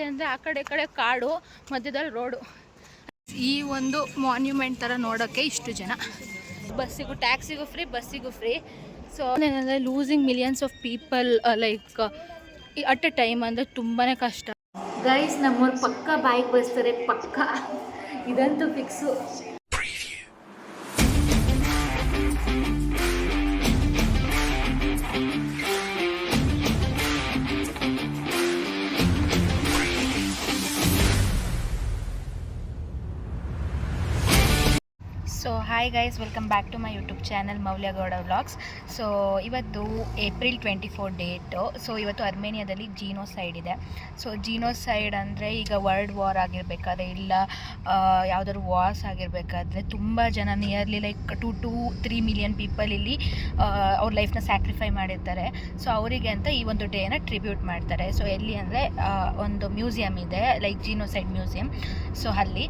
ಅಂದರೆ ಆ ಕಡೆ ಕಾಡು, ಮಧ್ಯದಲ್ಲಿ ರೋಡು. ಈ ಒಂದು ಮಾನ್ಯುಮೆಂಟ್ ಥರ ನೋಡೋಕ್ಕೆ ಇಷ್ಟು ಜನ. ಬಸ್ಸಿಗೂ ಟ್ಯಾಕ್ಸಿಗೂ ಫ್ರೀ, ಬಸ್ಸಿಗೂ ಫ್ರೀ. ಸೊ ಏನಂದರೆ losing millions of people like at a time ಅಂದರೆ ತುಂಬಾ ಕಷ್ಟ. ಗೈಸ್ ನಮ್ಮವ್ರು ಪಕ್ಕ ಬಾಯಿಗೆ ಬಸ್ತಾರೆ, ಪಕ್ಕ ಇದಂತೂ fix. So hi guys, welcome back to my YouTube channel Moulya Gowda vlogs. So ಇವತ್ತು ಏಪ್ರಿಲ್ 24 ಡೇಟು. ಸೊ ಇವತ್ತು ಅರ್ಮೇನಿಯಾದಲ್ಲಿ ಜೀನೋಸೈಡ್ ಇದೆ. ಸೊ ಜೀನೋಸೈಡ್ ಅಂದರೆ ಈಗ ವರ್ಲ್ಡ್ ವಾರ್ ಆಗಿರಬೇಕಾದ್ರೆ, ಇಲ್ಲ ಯಾವುದಾದ್ರು ವಾರ್ಸ್ ಆಗಿರಬೇಕಾದ್ರೆ ತುಂಬ ಜನ, nearly like 2 to 3 million people ಇಲ್ಲಿ ಅವ್ರ ಲೈಫ್ನ ಸ್ಯಾಕ್ರಿಫೈ ಮಾಡಿರ್ತಾರೆ. ಸೊ ಅವರಿಗೆ ಅಂತ ಈ ಒಂದು ಡೇನ ಟ್ರಿಬ್ಯೂಟ್ ಮಾಡ್ತಾರೆ. ಸೊ ಎಲ್ಲಿ ಅಂದರೆ ಒಂದು ಮ್ಯೂಸಿಯಮ್ ಇದೆ, ಲೈಕ್ ಜೀನೋಸೈಡ್ ಮ್ಯೂಸಿಯಮ್. ಸೊ ಅಲ್ಲಿ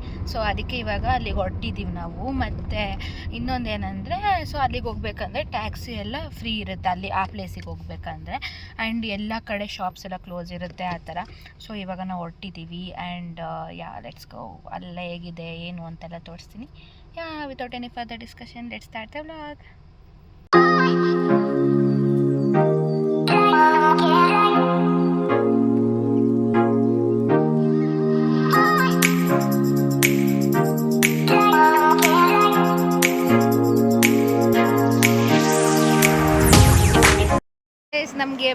ಅದಕ್ಕೆ ಇವಾಗ ಅಲ್ಲಿಗೆ ಹೊರಟಿದ್ದೀವಿ ನಾವು. ಮತ್ತು ಇನ್ನೊಂದೇನೆಂದರೆ, ಸೊ ಅಲ್ಲಿಗೆ ಹೋಗ್ಬೇಕಂದ್ರೆ ಟ್ಯಾಕ್ಸಿ ಎಲ್ಲ ಫ್ರೀ ಇರುತ್ತೆ ಅಲ್ಲಿ, ಆ ಪ್ಲೇಸಿಗೆ ಹೋಗ್ಬೇಕಂದ್ರೆ. ಆ್ಯಂಡ್ ಎಲ್ಲ ಕಡೆ ಶಾಪ್ಸ್ ಎಲ್ಲ ಕ್ಲೋಸ್ ಇರುತ್ತೆ ಆ ಥರ. ಸೊ ಇವಾಗ ನಾವು ಹೊರಟಿದ್ದೀವಿ. And let's go. ಅಲ್ಲ ಹೇಗಿದೆ ಏನು ಅಂತೆಲ್ಲ ತೋರಿಸ್ತೀನಿ. Without any further discussion let's start the vlog. ನಮಗೆ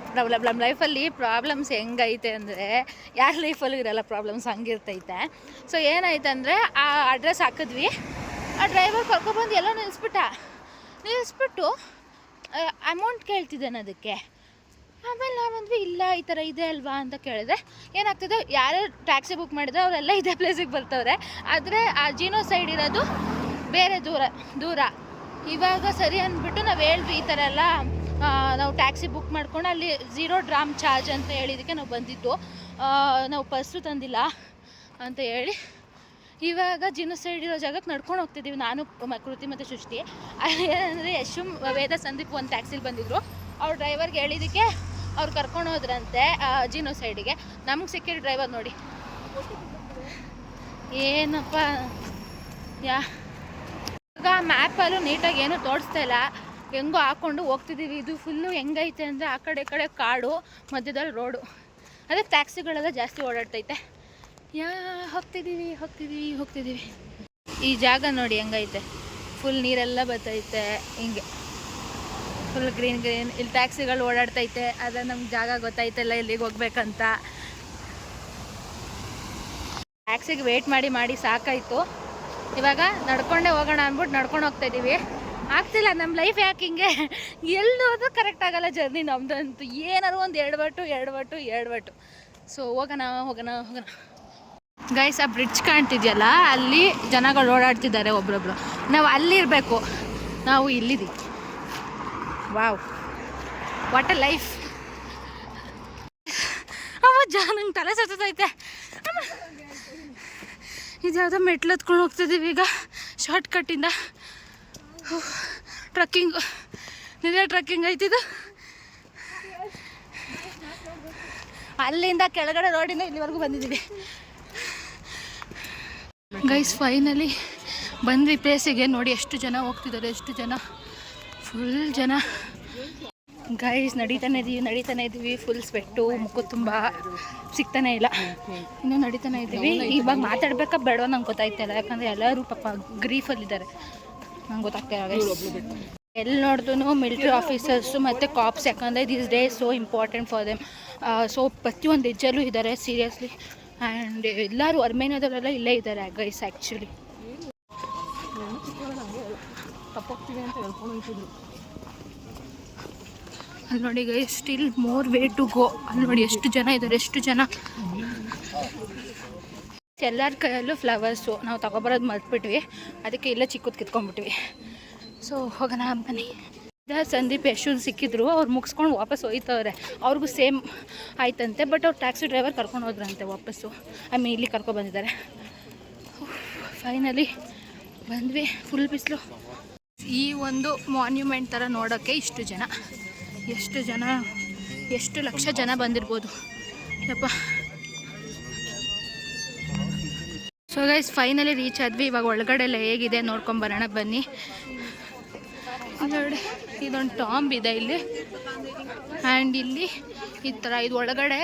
ನಮ್ಮ ಲೈಫಲ್ಲಿ ಪ್ರಾಬ್ಲಮ್ಸ್ ಹೆಂಗೈತೆ ಅಂದರೆ, ಯಾರ ಲೈಫಲ್ಲೂ ಇರೋಲ್ಲ ಪ್ರಾಬ್ಲಮ್ಸ್, ಹಂಗಿರ್ತೈತೆ. ಸೊ ಏನಾಯ್ತು ಅಂದರೆ, ಆ ಅಡ್ರೆಸ್ ಹಾಕಿದ್ವಿ, ಆ ಡ್ರೈವರ್ ಕರ್ಕೊಬಂದು ಎಲ್ಲ ನಿಲ್ಲಿಸ್ಬಿಟ್ಟು ಅಮೌಂಟ್ ಕೇಳ್ತಿದ್ದಾನೆ ಅದಕ್ಕೆ. ಆಮೇಲೆ ನಾವು ಬಂದ್ವಿ, ಇಲ್ಲ ಈ ಥರ ಇದೆ ಅಲ್ವಾ ಅಂತ ಕೇಳಿದ್ರೆ, ಏನಾಗ್ತದೆ, ಯಾರು ಟ್ಯಾಕ್ಸಿ ಬುಕ್ ಮಾಡಿದ್ರೆ ಅವರೆಲ್ಲ ಇದೇ ಪ್ಲೇಸಿಗೆ ಬರ್ತವ್ರೆ. ಆದರೆ ಆ ಜೀನೋಸೈಡ್ ಇರೋದು ಬೇರೆ ದೂರ. ಇವಾಗ ಸರಿ ಅಂದ್ಬಿಟ್ಟು ನಾವು ಹೇಳಿದ್ವಿ, ಈ ಥರ ಎಲ್ಲ ನಾವು ಟ್ಯಾಕ್ಸಿ ಬುಕ್ ಮಾಡ್ಕೊಂಡು ಅಲ್ಲಿ 0 dirham ಚಾರ್ಜ್ ಅಂತ ಹೇಳಿದ್ದಕ್ಕೆ ನಾವು ಬಂದಿದ್ದು. ನಾವು ಪರ್ಸು ತಂದಿಲ್ಲ ಅಂತ ಹೇಳಿ ಇವಾಗ ಜೀನೋಸೈಡ್ ಇರೋ ಜಾಗಕ್ಕೆ ನಡ್ಕೊಂಡು ಹೋಗ್ತಿದ್ದೀವಿ, ನಾನು ಕೃತಿ ಮತ್ತು ಸೃಷ್ಟಿ. ಏನಂದರೆ ಯಶು, ವೇದ, ಸಂದೀಪ್ ಒಂದು ಟ್ಯಾಕ್ಸಿಲಿ ಬಂದಿದ್ದರು. ಅವ್ರ ಡ್ರೈವರ್ಗೆ ಹೇಳಿದ್ದಕ್ಕೆ ಅವ್ರು ಕರ್ಕೊಂಡು ಹೋದ್ರಂತೆ ಜೀನೋಸೈಡಿಗೆ. ನಮ್ಗೆ ಸಿಕ್ಕಿರೋ ಡ್ರೈವರ್ ನೋಡಿ ಏನಪ್ಪ, ಈಗ ಮ್ಯಾಪಲ್ಲೂ ನೀಟಾಗಿ ಏನೂ ತೋರಿಸ್ತಾ ಇಲ್ಲ, ಹೆಂಗೋ ಹಾಕ್ಕೊಂಡು ಹೋಗ್ತಿದ್ದೀವಿ. ಇದು ಫುಲ್ಲು ಹೆಂಗೈತೆ ಅಂದರೆ ಆ ಕಡೆ ಕಾಡು, ಮಧ್ಯದಲ್ಲಿ ರೋಡು. ಅದೇ ಟ್ಯಾಕ್ಸಿಗಳೆಲ್ಲ ಜಾಸ್ತಿ ಓಡಾಡ್ತೈತೆ. ಹೋಗ್ತಿದ್ದೀವಿ. ಈ ಜಾಗ ನೋಡಿ ಹೆಂಗೈತೆ, ಫುಲ್ ನೀರೆಲ್ಲ ಬರ್ತೈತೆ, ಹಿಂಗೆ ಫುಲ್ ಗ್ರೀನ್. ಇಲ್ಲಿ ಟ್ಯಾಕ್ಸಿಗಳು ಓಡಾಡ್ತೈತೆ. ಅದೇ ನಮ್ಗೆ ಜಾಗ ಗೊತ್ತಾಯ್ತಲ್ಲ ಎಲ್ಲಿಗೆ ಹೋಗ್ಬೇಕಂತ. ಟ್ಯಾಕ್ಸಿಗೆ ವೆಯ್ಟ್ ಮಾಡಿ ಸಾಕಾಯಿತು. ಇವಾಗ ನಡ್ಕೊಂಡೇ ಹೋಗೋಣ ಅಂದ್ಬಿಟ್ಟು ನಡ್ಕೊಂಡು ಹೋಗ್ತಾಯಿದ್ದೀವಿ. ಆಗ್ತಿಲ್ಲ ನಮ್ಮ ಲೈಫ್, ಯಾಕೆ ಹಿಂಗೆ ಎಲ್ಲಿ ಹೋದ್ರೂ ಕರೆಕ್ಟ್ ಆಗಲ್ಲ ಜರ್ನಿ ನಮ್ಮದಂತೂ. ಏನಾದ್ರು ಒಂದು ಎಡವಟ್ಟು. ಸೊ ಹೋಗೋಣ. ಗೈಸ್, ಆ ಬ್ರಿಡ್ಜ್ ಕಾಣ್ತಿದ್ಯಲ್ಲ, ಅಲ್ಲಿ ಜನಗಳು ಓಡಾಡ್ತಿದ್ದಾರೆ ಒಬ್ರೊಬ್ರು. ನಾವು ಅಲ್ಲಿರಬೇಕು, ನಾವು ಇಲ್ಲಿದ್ದೀವಿ. Wow, what a life. ನಂಗೆ ತಲೆ ಸುತ್ತೈತೆ. ಇದು ಯಾವುದೋ ಮೆಟ್ಲು ಹತ್ಕೊಂಡು ಹೋಗ್ತಿದ್ದೀವಿ ಈಗ ಶಾರ್ಟ್ಕಟ್ಟಿಂದ. ಟ್ರಕ್ಕಿಂಗ್ ಐತಿದು. ಅಲ್ಲಿಂದ ಕೆಳಗಡೆ ರೋಡಿಂದ ಇಲ್ಲಿವರೆಗೂ ಬಂದಿದ್ದೀವಿ. ಗೈಸ್ ಫೈನಲಿ ಬಂದ್ವಿ ಪ್ಲೇಸಿಗೆ. ನೋಡಿ ಎಷ್ಟು ಜನ ಹೋಗ್ತಿದ್ದಾರೆ, ಫುಲ್ ಜನ. ಗೈಸ್ ನಡೀತಾನೆ ಇದ್ದೀವಿ. ಫುಲ್ ಸ್ವೆಟ್ಟು, ಮುಖ ತುಂಬ ಸಿಗ್ತಾನೆ ಇಲ್ಲ. ಇನ್ನೂ ನಡೀತಾನೆ ಇದ್ದೀವಿ. ಇವಾಗ ಮಾತಾಡ್ಬೇಕಾ ಬೇಡವಾ ನಂಗೆ ಗೊತ್ತಾಯ್ತಿಲ್ಲ, ಯಾಕಂದರೆ ಎಲ್ಲರೂ ಪಾಪ ಗ್ರೀಫಲ್ಲಿದ್ದಾರೆ. ನಂಗೆ ಗೊತ್ತಾಗ್ತಾ ಇಲ್ಲ. ಎಲ್ಲಿ ನೋಡಿದ್ರು ಮಿಲಿಟ್ರಿ ಆಫೀಸರ್ಸು ಮತ್ತು ಕಾಪ್ಸ್, ಯಾಕಂದರೆ this day so important for them. So ಪ್ರತಿಯೊಂದು ಹೆಜ್ಜೆಲ್ಲೂ ಇದ್ದಾರೆ ಸೀರಿಯಸ್ಲಿ. ಆ್ಯಂಡ್ ಎಲ್ಲರೂ ಅರ್ಮೇನಿಯಾದವರೆಲ್ಲ ಇಲ್ಲೇ ಇದ್ದಾರೆ ಗೈಸ್ ಆ್ಯಕ್ಚುಲಿ. ಅಲ್ಲಿ ನೋಡಿ guys, still more way to go. ಅಲ್ಲಿ ನೋಡಿ ಎಷ್ಟು ಜನ ಇದ್ದಾರೆ. ಎಲ್ಲರ ಕೈಯಲ್ಲೂ ಫ್ಲವರ್ಸು. ನಾವು ತಗೊಬರೋದು ಮರ್ತ್ಬಿಟ್ವಿ, ಅದಕ್ಕೆ ಇಲ್ಲೇ ಚಿಕ್ಕದು ಕಿತ್ಕೊಂಡ್ಬಿಟ್ವಿ. ಸೊ ಹೋಗೋಣ ಬನ್ನಿ. ಸಂದೀಪ್ ಯಶು ಸಿಕ್ಕಿದ್ರು, ಅವ್ರು ಮುಗಿಸ್ಕೊಂಡು ವಾಪಸ್ ಹೋಯ್ತವ್ರೆ. ಅವ್ರಿಗೂ ಸೇಮ್ ಆಯ್ತಂತೆ, ಬಟ್ ಅವ್ರು ಟ್ಯಾಕ್ಸಿ ಡ್ರೈವರ್ ಕರ್ಕೊಂಡು ಹೋದ್ರಂತೆ ವಾಪಸ್ಸು. ಇಲ್ಲಿ ಕರ್ಕೊಬಂದಿದ್ದಾರೆ. ಫೈನಲಿ ಬಂದ್ವಿ. ಫುಲ್ ಬಿಸಿಲು. ಈ ಒಂದು ಮಾನ್ಯುಮೆಂಟ್ ಥರ ನೋಡೋಕ್ಕೆ ಇಷ್ಟು ಜನ, ಎಷ್ಟು ಲಕ್ಷ ಜನ ಬಂದಿರ್ಬೋದು. ಯಪ್ಪ ಸೊ ಗೈಸ್ ಫೈನಲಿ ರೀಚ್ ಆದ್ವಿ. ಇವಾಗ ಒಳಗಡೆ ಎಲ್ಲ ಹೇಗಿದೆ ನೋಡ್ಕೊಂಬರೋಣ ಬನ್ನಿ. ನೋಡಿ ಇದೊಂದು ಟಾಂಬ್ ಇದೆ ಇಲ್ಲಿ, ಆ್ಯಂಡ್ ಇಲ್ಲಿ ಈ ಥರ ಇದು ಒಳಗಡೆ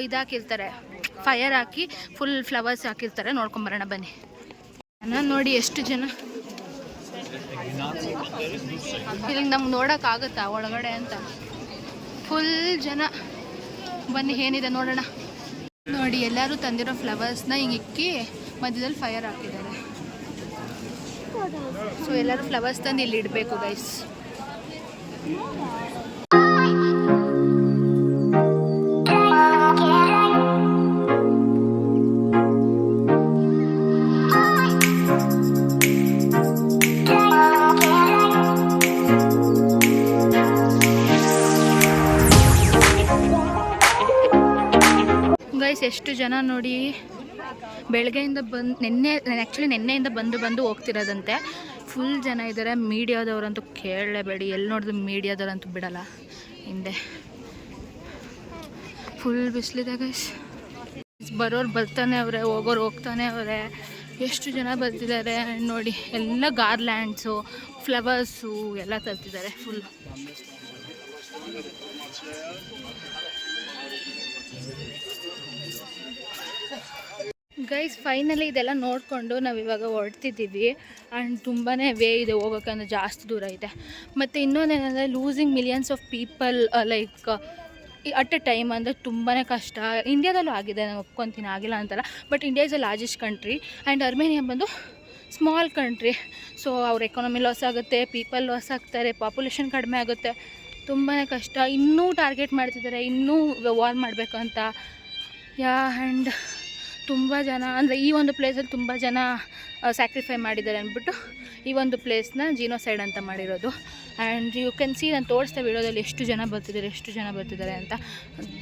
ಇದಾಕಿರ್ತಾರೆ, ಫೈರ್ ಹಾಕಿ ಫುಲ್ ಫ್ಲವರ್ಸ್ ಹಾಕಿರ್ತಾರೆ. ನೋಡ್ಕೊಂಬರೋಣ ಬನ್ನಿ. ನಾನು ನೋಡಿ ಎಷ್ಟು ಜನ ಇಲ್ಲಿ ನಮ್ಗೆ ನೋಡೋಕ್ಕಾಗುತ್ತಾ ಒಳಗಡೆ ಅಂತ, ಫುಲ್ ಜನ. ಬನ್ನಿ ಏನಿದೆ ನೋಡೋಣ. ನೋಡಿ ಎಲ್ಲರೂ ತಂದಿರೋ ಫ್ಲವರ್ಸ್ನ ಹಿಂಗೆ ಇಕ್ಕಿ ಮಧ್ಯದಲ್ಲಿ ಫೈರ್ ಹಾಕಿದ್ದಾರೆ. ಸೊ ಎಲ್ಲರೂ ಫ್ಲವರ್ಸ್ ತಂದು ಇಲ್ಲಿ ಇಡಬೇಕು ಗೈಸ್. ಗೈಸ್ ಎಷ್ಟು ಜನ ನೋಡಿ, ಬೆಳಗ್ಗೆಯಿಂದ ನೆನ್ನೆಯಿಂದ ಬಂದು ಹೋಗ್ತಿರೋದಂತೆ. ಫುಲ್ ಜನ ಇದ್ದಾರೆ. ಮೀಡಿಯಾದವ್ರಂತೂ ಕೇಳಲೇಬೇಡಿ, ಎಲ್ಲಿ ನೋಡಿದ್ರು ಮೀಡಿಯಾದವ್ರಂತೂ ಬಿಡಲ್ಲ. ಹಿಂದೆ ಫುಲ್ ಬಿಸಿಲಿದೆ ಗೈಸ್. ಬರೋರು ಬರ್ತಾನೆ ಅವರೇ, ಹೋಗೋರು ಹೋಗ್ತಾನೆ ಅವರೇ. ಎಷ್ಟು ಜನ ಬರ್ತಿದ್ದಾರೆ ನೋಡಿ. ಎಲ್ಲ ಗಾರ್ಲ್ಯಾಂಡ್ಸು, ಫ್ಲವರ್ಸು ಎಲ್ಲ ತರ್ತಿದ್ದಾರೆ ಫುಲ್. ಗೈಸ್ ಫೈನಲಿ ಇದೆಲ್ಲ ನೋಡಿಕೊಂಡು ನಾವಿವಾಗ ಹೊರಡ್ತಿದ್ದೀವಿ. ಆ್ಯಂಡ್ ತುಂಬಾ ವೇ ಇದೆ ಹೋಗೋಕ್ಕಂದ್ರೆ, ಜಾಸ್ತಿ ದೂರ ಇದೆ. ಮತ್ತು ಇನ್ನೊಂದೇನೆಂದರೆ losing millions of people like at a time ಅಂದರೆ ತುಂಬಾ ಕಷ್ಟ. ಇಂಡಿಯಾದಲ್ಲೂ ಆಗಿದೆ, ನಾನು ಒಪ್ಕೊತೀನಿ, ಆಗಿಲ್ಲ ಅಂತಲ್ಲ. But India is a largest country and Armenia ಬಂದು ಸ್ಮಾಲ್ ಕಂಟ್ರಿ. ಸೊ ಅವ್ರ ಎಕಾನಮಿ ಲಾಸ್ ಆಗುತ್ತೆ, ಪೀಪಲ್ ಲಾಸ್ ಆಗ್ತಾರೆ, ಪಾಪ್ಯುಲೇಷನ್ ಕಡಿಮೆ ಆಗುತ್ತೆ, ತುಂಬಾ ಕಷ್ಟ. ಇನ್ನೂ ಟಾರ್ಗೆಟ್ ಮಾಡ್ತಿದ್ದಾರೆ, ಇನ್ನೂ ವಾರ್ ಮಾಡಬೇಕು ಅಂತ. ಆ್ಯಂಡ್ ತುಂಬ ಜನ ಅಂದರೆ ಈ ಒಂದು ಪ್ಲೇಸಲ್ಲಿ ತುಂಬ ಜನ ಸ್ಯಾಕ್ರಿಫೈ ಮಾಡಿದ್ದಾರೆ ಅಂದ್ಬಿಟ್ಟು ಈ ಒಂದು ಪ್ಲೇಸ್ನ ಜಿನೋಸೈಡ್ ಅಂತ ಮಾಡಿರೋದು. ಆ್ಯಂಡ್ ಯು ಕ್ಯಾನ್ ಸಿ, ನಾನು ತೋರಿಸ್ತಾ ವಿಡಿಯೋದಲ್ಲಿ ಎಷ್ಟು ಜನ ಬರ್ತಿದ್ದಾರೆ ಅಂತ.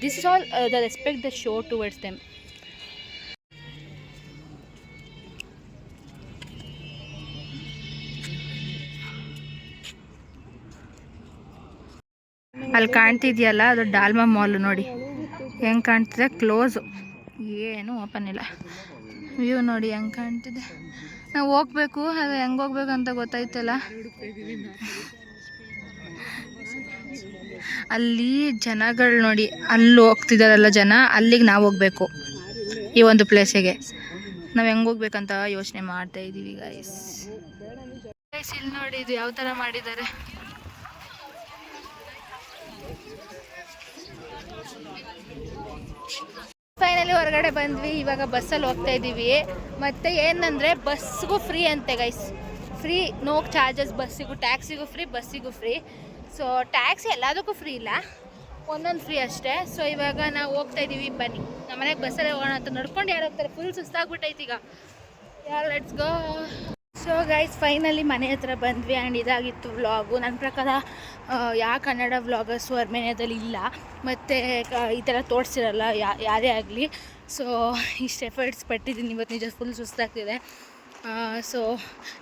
This is all the respect the show towards them. ಅಲ್ಲಿ ಕಾಣ್ತಿದೆಯಲ್ಲ ಅದು ಡಾಲ್ಮಾ ಮಾಲ್. ನೋಡಿ ಹೆಂಗೆ ಕಾಣ್ತಿದೆ, ಕ್ಲೋಸು, ಏನು ಓಪನ್ ಇಲ್ಲ. ವ್ಯೂ ನೋಡಿ ಹೆಂಗೆ ಕಾಣ್ತಿದೆ. ನಾವು ಹೋಗ್ಬೇಕು, ಅದು ಹೆಂಗೆ ಹೋಗ್ಬೇಕು ಅಂತ ಗೊತ್ತಾಯ್ತಲ್ಲ. ಅಲ್ಲಿ ಜನಗಳು ನೋಡಿ, ಅಲ್ಲಿ ಹೋಗ್ತಿದ್ದಾರಲ್ಲ ಜನ, ಅಲ್ಲಿಗೆ ನಾವು ಹೋಗ್ಬೇಕು, ಈ ಒಂದು ಪ್ಲೇಸಿಗೆ. ನಾವು ಹೆಂಗೆ ಹೋಗ್ಬೇಕಂತ ಯೋಚನೆ ಮಾಡ್ತಾ ಇದ್ದೀವಿ ಗೈಸ್. ಇಲ್ಲಿ ನೋಡಿ ಇದು ಯಾವ ಥರ ಮಾಡಿದ್ದಾರೆ. ಫೈನಲಿ ಹೊರಗಡೆ ಬಂದ್ವಿ. ಇವಾಗ ಬಸ್ಸಲ್ಲಿ ಹೋಗ್ತಾ ಇದ್ದೀವಿ. ಮತ್ತು ಏನಂದರೆ ಬಸ್ಸಿಗೂ ಫ್ರೀ ಅಂತೆ ಗೈಸ್, ಫ್ರೀ, ನೋ ಚಾರ್ಜಸ್. ಬಸ್ಸಿಗೂ, ಟ್ಯಾಕ್ಸಿಗೂ ಫ್ರೀ, ಬಸ್ಸಿಗೂ ಫ್ರೀ. ಸೊ ಟ್ಯಾಕ್ಸಿ ಎಲ್ಲದಕ್ಕೂ ಫ್ರೀ ಇಲ್ಲ, ಒಂದೊಂದು ಫ್ರೀ ಅಷ್ಟೇ. ಸೊ ಇವಾಗ ನಾವು ಹೋಗ್ತಾ ಇದ್ದೀವಿ. ಬನ್ನಿ ನಮ್ಮ ಮನೆಗೆ ಬಸ್ಸಲ್ಲಿ ಹೋಗೋಣ ಅಂತ. ನಡ್ಕೊಂಡು ಯಾರು ಹೋಗ್ತಾರೆ, ಫುಲ್ ಸುಸ್ತಾಗ್ಬಿಟ್ಟೈತಿ ಈಗ. Let's go. So guys finally ಮನೆ ಹತ್ರ ಬಂದ್ವಿ. ಆ್ಯಂಡ್ ಇದಾಗಿತ್ತು ವ್ಲಾಗು. ನನ್ನ ಪ್ರಕಾರ ಯಾವ ಕನ್ನಡ ವ್ಲಾಗರ್ಸು ಅರ್ಮೇನಿಯಾದಲ್ಲಿ ಇಲ್ಲ, ಮತ್ತು ಈ ಥರ ತೋರಿಸಿರಲ್ಲ ಯಾರೇ ಆಗಲಿ. ಸೊ ಇಷ್ಟು ಎಫರ್ಟ್ಸ್ ಪಟ್ಟಿದ್ದೀನಿ ಇವತ್ತು, ನಿಜ ಫುಲ್ ಸುಸ್ತಾಗ್ತಿದೆ. ಸೊ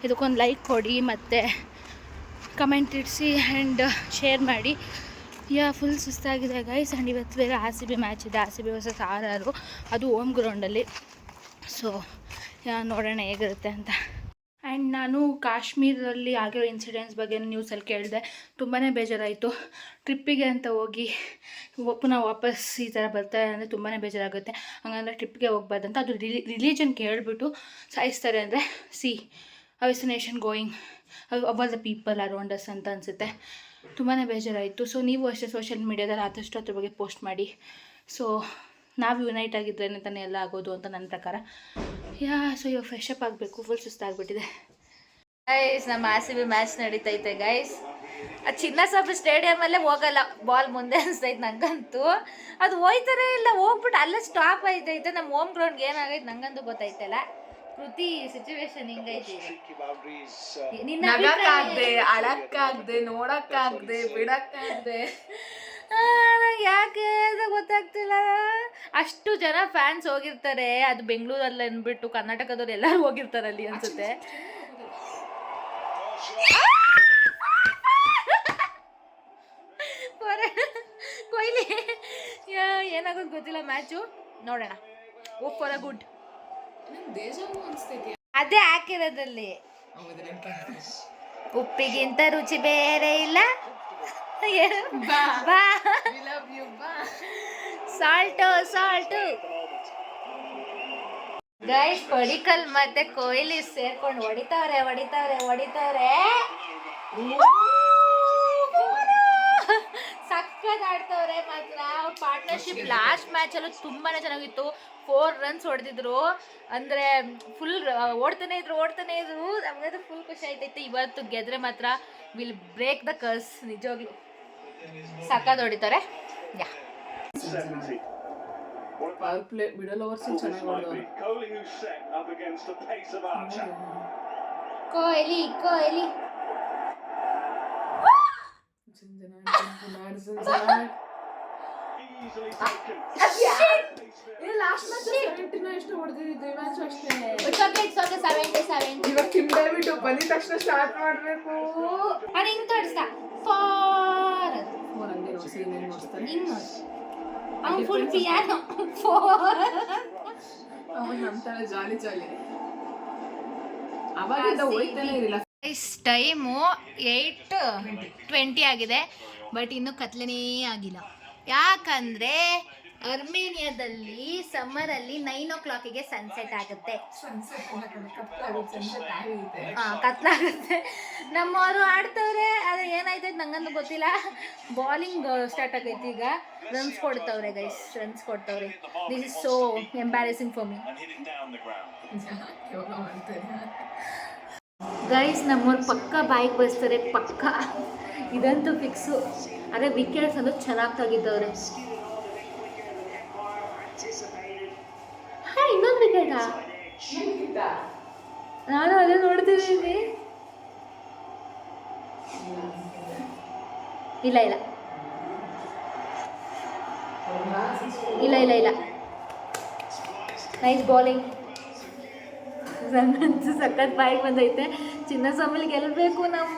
ಇದಕ್ಕೊಂದು ಲೈಕ್ ಕೊಡಿ, ಮತ್ತು ಕಮೆಂಟ್ ಇಡಿಸಿ, ಆ್ಯಂಡ್ ಶೇರ್ ಮಾಡಿ. ಫುಲ್ ಸುಸ್ತಾಗಿದೆ ಗೈಸ್. ಆ್ಯಂಡ್ ಇವತ್ತು ಬೇರೆ RCB ಮ್ಯಾಚ್ ಇದೆ, RCB ವರ್ಸಸ್ RR, ಅದು ಹೋಮ್ ಗ್ರೌಂಡಲ್ಲಿ. ಸೊ ನೋಡೋಣ ಹೇಗಿರುತ್ತೆ ಅಂತ. ಆ್ಯಂಡ್ ನಾನು ಕಾಶ್ಮೀರಲ್ಲಿ ಆಗಿರೋ ಇನ್ಸಿಡೆಂಟ್ಸ್ ಬಗ್ಗೆ ನ್ಯೂಸಲ್ಲಿ ಕೇಳಿದೆ. ತುಂಬಾ ಬೇಜಾರಾಯಿತು. ಟ್ರಿಪ್ಪಿಗೆ ಅಂತ ಹೋಗಿ ಪುನಃ ವಾಪಸ್ ಈ ಥರ ಬರ್ತಾರೆ ಅಂದರೆ ತುಂಬಾ ಬೇಜಾರಾಗುತ್ತೆ. ಹಂಗಂದ್ರೆ ಟ್ರಿಪ್ಗೆ ಹೋಗ್ಬಾರ್ದಂತ. ಅದು ರಿಲಿಜನ್ ಕೇಳಿಬಿಟ್ಟು ಸಾಯಿಸ್ತಾರೆ ಅಂದರೆ how nation going about the people around us ಅಂತ ಅನಿಸುತ್ತೆ. ತುಂಬಾ ಬೇಜಾರಾಯಿತು. ಸೊ ನೀವು ಅಷ್ಟೇ ಸೋಷಿಯಲ್ ಮೀಡ್ಯಾದಲ್ಲಿ ಆದಷ್ಟು ಅದ್ರ ಬಗ್ಗೆ ಪೋಸ್ಟ್ ಮಾಡಿ. ಸೊ ನಾವು ಯುನೈಟ್ ಆಗಿದ್ರೇ ತಾನೇ ಎಲ್ಲ ಆಗೋದು ಅಂತ ನನ್ನ ಪ್ರಕಾರ. ಸೊ ಇವಾಗ ಫ್ರೆಶ್ ಅಪ್ ಆಗಬೇಕು, ಫುಲ್ ಸುಸ್ತಾಗ್ಬಿಟ್ಟಿದೆ ಗೈಸ್. ನಮ್ಮ RCB ಮ್ಯಾಚ್ ನಡೀತೈತೆ ಗೈಸ್. ಆ ಚಿನ್ನಸ್ವಾಮಿ ಸ್ಟೇಡಿಯಮಲ್ಲೇ ಹೋಗಲ್ಲ ಬಾಲ್ ಮುಂದೆ ಅನಿಸ್ತೈತೆ ನಂಗಂತೂ. ಅದು ಹೋಯ್ತಾರೆ ಇಲ್ಲ, ಹೋಗ್ಬಿಟ್ಟು ಅಲ್ಲೇ ಸ್ಟಾಪ್ ಆಯ್ತೈತೆ. ನಮ್ಮ ಹೋಮ್ ಗ್ರೌಂಡ್ಗೆ ಏನಾಗೈತೆ ನಂಗಂತೂ ಗೊತ್ತಾಯ್ತಲ್ಲ. ಕೃತಿ ಸಿಚುವೇಶನ್ ಹಿಂಗೈತಿ. ಅಳಕ್ಕಾಗ್ದೆ, ನೋಡಕ್ಕಾಗ್ದೆ, ಬಿಡಕ್ಕಾಗ್ದೆ, ಯಾಕೆ ಅಂತ ಗೊತ್ತಾಗ್ತಿಲ್ಲ. ಅಷ್ಟು ಜನ ಫ್ಯಾನ್ಸ್ ಹೋಗಿರ್ತಾರೆ. ಅದು ಬೆಂಗಳೂರಲ್ಲಿ ಅಂದ್ಬಿಟ್ಟು ಕರ್ನಾಟಕದವ್ರು ಎಲ್ಲರೂ ಹೋಗಿರ್ತಾರೆ ಅಲ್ಲಿ ಅನ್ಸುತ್ತೆ. ಕೊಹ್ಲಿ ಏನಾಗೋದು ಗೊತ್ತಿಲ್ಲ ಮ್ಯಾಚು. ನೋಡೋಣ, ಹೋಪ್ ಫಾರ್ ಅ ಗುಡ್. ಅದೇ ಹಾಕಿರೋದಲ್ಲಿ. ಉಪ್ಪಿಗಿಂತ ರುಚಿ ಬೇರೆ ಇಲ್ಲ. ಬಾ ಸಾಲ್ಟು ಗೈಸ್. ಪಡಿಕಲ್ ಮತ್ತೆ ಕೊಹ್ಲಿ ಸೇರ್ಕೊಂಡು ಹೊಡಿತಾವ್ರೆ. ಸಕ್ಕತ್ ಆಡ್ತವ್ರೆ ಮಾತ್ರ. ಅವ್ರ ಪಾರ್ಟ್ನರ್ಶಿಪ್ ಲಾಸ್ಟ್ ಮ್ಯಾಚ್ ಅಲ್ಲೂ ತುಂಬಾನೇ ಚೆನ್ನಾಗಿತ್ತು. 4 runs ಹೊಡೆದಿದ್ರು. ಅಂದ್ರೆ ಫುಲ್ ಓಡ್ತಾನೆ ಇದ್ರು. ನಮ್ಗದು ಫುಲ್ ಖುಷಿ ಆಯ್ತೈತೆ. ಇವತ್ತು ಗೆದ್ರೆ ಮಾತ್ರ ವಿಲ್ ಬ್ರೇಕ್ ದ ಕರ್ಸ್. ನಿಜವಾಗ್ಲು ಸಕ್ಕತ್ ಹೊಡಿತಾರೆ. ಯಾ ಪವರ್ ಪ್ಲೇ ಮಿಡಲ್ ಓವರ್ಸ್ ಚೆನ್ನಾಗಿ ಹೊಡೆದವರು. ಕೊಹ್ಲಿ ಲಾಸ್ಟ್ ಮ್ಯಾಚ್ 70 ಎಷ್ಟು ಹೊಡೆದಿದ್ದು. ಈ ಮ್ಯಾಚ್ ಅಷ್ಟೇ. It's okay 70. ಇವಾಗ ಕಿಮ್ ಡೇವಿಡ್ ಬಂದಿದ ತಕ್ಷಣ ಸ್ಟಾರ್ಟ್ ಮಾಡಬೇಕು. ಹಿಂಗ್ ತೋರಿಸ್ತಾ ಫಾರ್ ಹಂಗೆ ಸೀನ್ ಏನು ನೋಡ್ತಾರೆ. ಅವ್ನು ಫುಲ್ ಪಿಯಾನೋ ಫಾರ್. ಅವನು ನಮ್ಮ ತರ ಜಾಲಿ ಅವಾಗಿಂದ ಹೋಯ್ತಾನೆ ಇರಲಿಲ್ಲ. ಟೈಮು 8:20 ಆಗಿದೆ. ಬಟ್ ಇನ್ನೂ ಕತ್ಲನೇ ಆಗಿಲ್ಲ. ಯಾಕಂದರೆ ಅರ್ಮೇನಿಯಾದಲ್ಲಿ ಸಮ್ಮರಲ್ಲಿ 9 o'clockಗೆ ಸನ್ಸೆಟ್ ಆಗುತ್ತೆ. ಕತ್ಲಾಗುತ್ತೆ. ನಮ್ಮವರು ಆಡ್ತವ್ರೆ. ಅದು ಏನಾಯ್ತೈತೆ ನಂಗಂತೂ ಗೊತ್ತಿಲ್ಲ. ಬಾಲಿಂಗ್ ಸ್ಟಾರ್ಟ್ ಆಗೈತಿ ಈಗ. ರನ್ಸ್ ಕೊಡ್ತವ್ರೆ guys. This is so embarrassing for me guys. ನಮ್ಮವ್ರು ಪಕ್ಕ ಬಾಯಿಗೆ ಬಸ್ತಾರೆ, ಪಕ್ಕ. ಇದಂತೂ ಫಿಕ್ಸು. ಅದೇ ವಿಕೆಟ್ಸ್ ಅಂದ್ರೆ ಚೆನ್ನಾಗಿ ತೆಗಿದ್ದವ್ರೆ. ಇನ್ನೊಂದು ವಿಕೆಟಾ? ನಾನು ಅದೇ ನೋಡ್ತಿದ್ದೀನಿ. ಇಲ್ಲ ನೈಸ್ ಬಾಲಿಂಗ್. ನಂಗಂತೂ ಸಖತ್ ಬಾಯಿಗೆ ಬಂದೈತೆ. ಚಿನ್ನಸ್ವಾಮಿಲಿ ಗೆಲ್ಲಬೇಕು ನಾವು.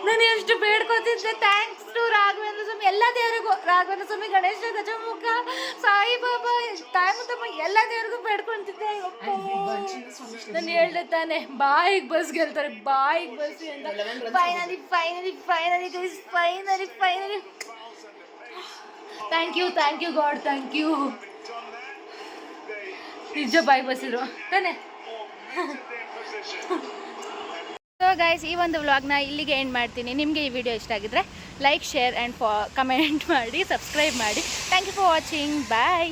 ನಾನು ಎಷ್ಟು ಬೇಡ್ಕೋತಿದ್ದೆ. ಥ್ಯಾಂಕ್ಸ್ ಟು ರಾಘವೇಂದ್ರ ಸ್ವಾಮಿ, ಎಲ್ಲ ದೇವರಿಗೂ. ರಾಘವೇಂದ್ರ ಸ್ವಾಮಿ, ಗಣೇಶ, ಗಜಮುಖ, ಸಾಯಿಬಾಬಾ, ತಾಯಿಮುತ್ತಮ್ಮ ಎಲ್ಲ ದೇವರಿಗೂ ಬೇಡ್ಕೊತಿದ್ದೆ. ನಾನು ಹೇಳ್ದೆ ತಾನೆ ಬಾಯಿಗೆ ಬಸ್ ಗೆಲ್ತಾರೆ, ಬಾಯಿಗೆ ಬಸ್ ಅಂತ. Finally thank you God, thank you. ನಿಜ ಬಾಯಿ ಬಸ್ಸಿದ್ರು ತಾನೆ. ಸೊ ಗೈಸ್, ಈ ಒಂದು ವ್ಲಾಗ್ನ ಇಲ್ಲಿಗೆ ಎಂಡ್ ಮಾಡ್ತೀನಿ. ನಿಮಗೆ ಈ ವಿಡಿಯೋ ಇಷ್ಟ ಆಗಿದ್ರೆ ಲೈಕ್, ಶೇರ್ ಆ್ಯಂಡ್ ಕಮೆಂಟ್ ಮಾಡಿ, ಸಬ್ಸ್ಕ್ರೈಬ್ ಮಾಡಿ. Thank you for watching. Bye.